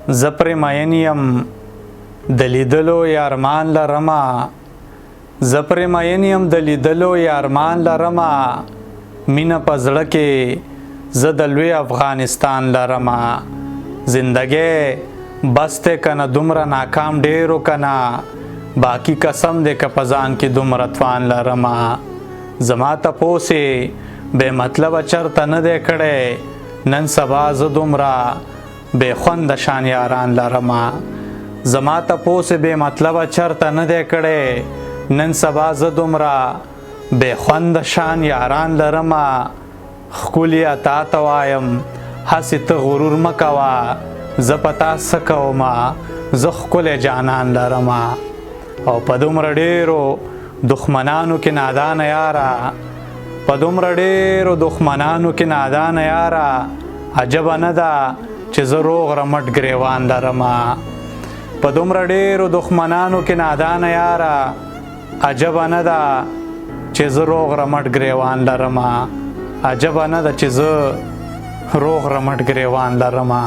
زه پرې مین یم د لیدلو یارمان لرمه زه پرې مین یم د لیدلو یارمان لرمه مینه په زړه کې زه د لوی افغانستان لرمه زندګۍ بس دی که نه دومره ناکام ډېر و که نه باقي قسم دی که په ځان کې دومره توان لرمه زما تپوس یې بې مطلبه چرته نه دی کړی نن سبا زه دومره بې خونده شان یاران لرمه زما تپوس یې بې مطلبه چرته نه دی کړی نن سبا زه دومره بې خونده شان یاران لرمه ښکلیه تا ته وایم هسې ته غرور مه کوه زه په تا څه کومه زه ښکلی جانان لرمه او په دومره ډېرو دښمنانو کې نادانه یاره په دومره ډېرو دښمنانو کې نادانه یاره عجبه نه ده چې زه روغ رمټ ګریوان لرمه په دومره ډېرو دښمنانو کې نادانه یاره عجبه نه ده چې زه روغ رمټ ګریوان لرمه عجبه نه ده چې زه روغ رمټ ګریوان لرمه